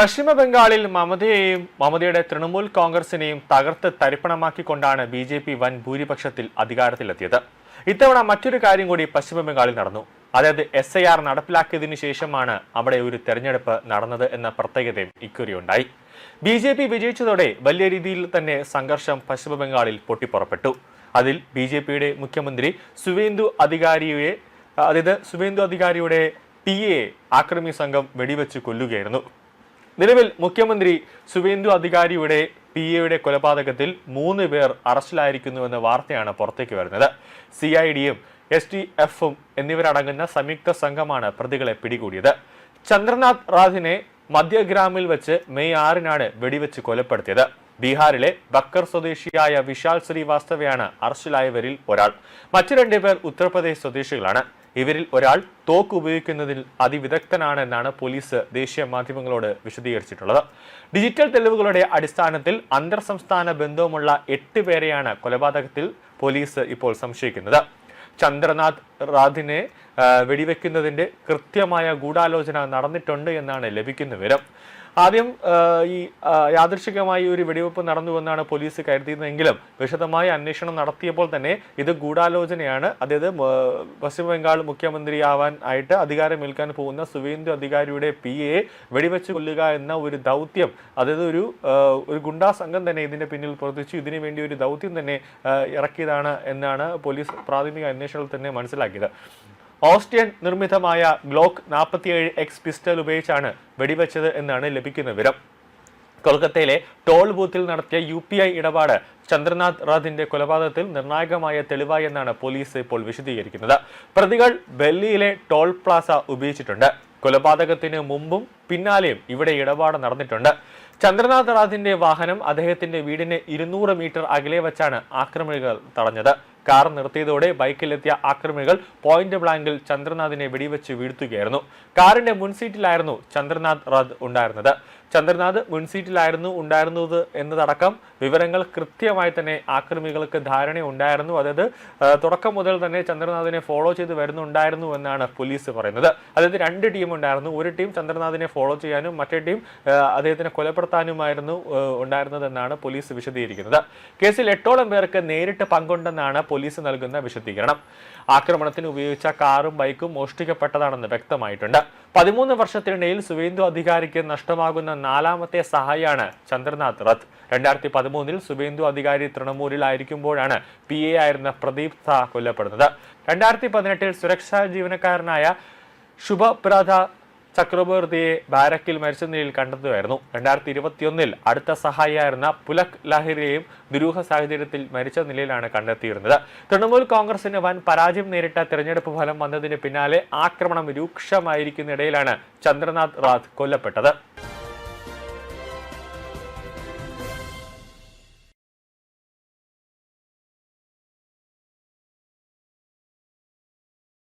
പശ്ചിമ ബംഗാളിൽ മമതയെയും മമതയുടെ തൃണമൂൽ കോൺഗ്രസിനെയും തകർത്ത് തരിപ്പണമാക്കിക്കൊണ്ടാണ് ബി.ജെ.പി. വൻ ഭൂരിപക്ഷത്തിൽ അധികാരത്തിലെത്തിയത്. ഇത്തവണ മറ്റൊരു കാര്യം കൂടി പശ്ചിമ ബംഗാളിൽ നടന്നു. അതായത് SIR നടപ്പിലാക്കിയതിനു ശേഷമാണ് അവിടെ ഒരു തെരഞ്ഞെടുപ്പ് നടന്നത് എന്ന പ്രത്യേകതയും ഇക്കുറിയുണ്ടായി. ബി.ജെ.പി. വിജയിച്ചതോടെ വലിയ രീതിയിൽ തന്നെ സംഘർഷം പശ്ചിമ ബംഗാളിൽ പൊട്ടിപ്പുറപ്പെട്ടു. അതിൽ ബി.ജെ.പിയുടെ മുഖ്യമന്ത്രി സുവേന്ദു അധികാരിയുടെ PA ആക്രമി സംഘം വെടിവെച്ച് കൊല്ലുകയായിരുന്നു. നിലവിൽ മുഖ്യമന്ത്രി സുവേന്ദു അധികാരിയുടെ PAയുടെ കൊലപാതകത്തിൽ 3 പേർ അറസ്റ്റിലായിരിക്കുന്നുവെന്ന വാർത്തയാണ് പുറത്തേക്ക് വരുന്നത്. CIDയും STFും എന്നിവരടങ്ങുന്ന സംയുക്ത സംഘമാണ് പ്രതികളെ പിടികൂടിയത്. ചന്ദ്രനാഥ് റാഥിനെ മധ്യഗ്രാമിൽ വെച്ച് മെയ് 6-നാണ് വെടിവെച്ച് കൊലപ്പെടുത്തിയത്. ബീഹാറിലെ ബക്കർ സ്വദേശിയായ വിശാൽ ശ്രീവാസ്തവയാണ് അറസ്റ്റിലായവരിൽ ഒരാൾ. മറ്റു 2 പേർ ഉത്തർപ്രദേശ് സ്വദേശികളാണ്. ഇവരിൽ ഒരാൾ തോക്ക് ഉപയോഗിക്കുന്നതിൽ അതിവിദഗ്ധനാണെന്നാണ് പോലീസ് ദേശീയ മാധ്യമങ്ങളോട് വിശദീകരിച്ചിട്ടുള്ളത്. ഡിജിറ്റൽ തെളിവുകളുടെ അടിസ്ഥാനത്തിൽ അന്തർ സംസ്ഥാന ബന്ധവുമുള്ള 8 പേരെയാണ് കൊലപാതകത്തിൽ പോലീസ് ഇപ്പോൾ സംശയിക്കുന്നത്. ചന്ദ്രനാഥ് റാഥിനെ വെടിവെക്കുന്നതിന്റെ കൃത്യമായ ഗൂഢാലോചന നടന്നിട്ടുണ്ട് എന്നാണ് ലഭിക്കുന്ന വിവരം. ആദ്യം ഈ യാദൃശ്ചികമായി ഒരു വെടിവെപ്പ് നടന്നുവെന്നാണ് പോലീസ് കരുതിയതെങ്കിലും വിശദമായ അന്വേഷണം നടത്തിയപ്പോൾ തന്നെ ഇത് ഗൂഢാലോചനയാണ്. അതായത് പശ്ചിമ ബംഗാൾ മുഖ്യമന്ത്രിയാവാൻ ആയിട്ട് അധികാരമേൽക്കാൻ പോകുന്ന സുവേന്ദു അധികാരിയുടെ PA വെടിവെച്ച് കൊല്ലുക എന്ന ഒരു ദൗത്യം, അതായത് ഒരു ഗുണ്ടാ സംഘം തന്നെ ഇതിന്റെ പിന്നിൽ പ്രവർത്തിച്ചു. ഇതിനു വേണ്ടി ഒരു ദൗത്യം തന്നെ ഇറക്കിയതാണ് എന്നാണ് പോലീസ് പ്രാഥമിക അന്വേഷണത്തിൽ തന്നെ മനസ്സിലാക്കിയത്. ഓസ്ട്രിയൻ നിർമ്മിതമായ ഗ്ലോക്ക് 47X പിസ്റ്റൾ ഉപയോഗിച്ചാണ് വെടിവെച്ചത് എന്നാണ് ലഭിക്കുന്ന വിവരം. കൊൽക്കത്തയിലെ ടോൾ ബൂത്തിൽ നടത്തിയ UPI ഇടപാട് ചന്ദ്രനാഥ് റാഥിന്റെ കൊലപാതകത്തിൽ നിർണായകമായ തെളിവായി എന്നാണ് പോലീസ് ഇപ്പോൾ വിശദീകരിക്കുന്നത്. പ്രതികൾ ഡൽഹിയിലെ ടോൾ പ്ലാസ ഉപയോഗിച്ചിട്ടുണ്ട്. കൊലപാതകത്തിന് മുമ്പും പിന്നാലെയും ഇവിടെ ഇടപാട് നടന്നിട്ടുണ്ട്. ചന്ദ്രനാഥ് റാഥിന്റെ വാഹനം അദ്ദേഹത്തിന്റെ വീടിന് 200 മീറ്റർ അകലെ വച്ചാണ് ആക്രമികൾ തടഞ്ഞത്. കാർ നിർത്തിയതോടെ ബൈക്കിലെത്തിയ ആക്രമികൾ പോയിന്റ് ബ്ലാങ്കിൽ ചന്ദ്രനാഥിനെ വെടിവെച്ച് വീഴ്ത്തുകയായിരുന്നു. കാറിന്റെ മുൻസീറ്റിലായിരുന്നു ചന്ദ്രനാഥ് റാഥ് ഉണ്ടായിരുന്നത്. ചന്ദ്രനാഥ് മുൻസീറ്റിലായിരുന്നു ഉണ്ടായിരുന്നത് എന്നതടക്കം വിവരങ്ങൾ കൃത്യമായി തന്നെ ആക്രമികൾക്ക് ധാരണ ഉണ്ടായിരുന്നു. അതായത് തുടക്കം മുതൽ തന്നെ ചന്ദ്രനാഥിനെ ഫോളോ ചെയ്ത് വരുന്നുണ്ടായിരുന്നു എന്നാണ് പോലീസ് പറയുന്നത്. അതായത് 2 ടീം ഉണ്ടായിരുന്നു. ഒരു ടീം ചന്ദ്രനാഥിനെ ഫോളോ ചെയ്യാനും മറ്റേ ടീം അദ്ദേഹത്തിനെ കൊലപ്പെടുത്താനുമായിരുന്നു ഉണ്ടായിരുന്നതെന്നാണ് പോലീസ് വിശദീകരിക്കുന്നത്. കേസിൽ 8ഓളം പേർക്ക് നേരിട്ട് പങ്കുണ്ടെന്നാണ് പോലീസ് നൽകുന്ന വിശദീകരണം. ആക്രമണത്തിന് ഉപയോഗിച്ച കാറും ബൈക്കും മോഷ്ടിക്കപ്പെട്ടതാണെന്ന് വ്യക്തമായിട്ടുണ്ട്. 13 വർഷത്തിനിടയിൽ സുവേന്ദു അധികാരിക്ക് നഷ്ടമാകുന്ന 4ാമത്തെ സഹായിയാണ് ചന്ദ്രനാഥ് റാഥ്. 2013-ൽ സുവേന്ദു അധികാരി തൃണമൂലിലായിരിക്കുമ്പോഴാണ് PA ആയിരുന്ന പ്രദീപ് സാ കൊല്ലപ്പെടുന്നത്. 2018-ൽ സുരക്ഷാ ജീവനക്കാരനായ ശുഭപ്രദ ചക്രബോർത്തിയെ ബാരക്കിൽ മരിച്ച നിലയിൽ കണ്ടെത്തുകയായിരുന്നു. 2021-ൽ അടുത്ത സഹായിയായിരുന്ന പുലക് ലാഹിറിയെയും ദുരൂഹ സാഹചര്യത്തിൽ മരിച്ച നിലയിലാണ് കണ്ടെത്തിയിരുന്നത്. തൃണമൂൽ കോൺഗ്രസിന് വൻ പരാജയം നേരിട്ട തെരഞ്ഞെടുപ്പ് ഫലം വന്നതിന് പിന്നാലെ ആക്രമണം രൂക്ഷമായിരിക്കുന്നിടയിലാണ് ചന്ദ്രനാഥ് റാഥ് കൊല്ലപ്പെട്ടത്.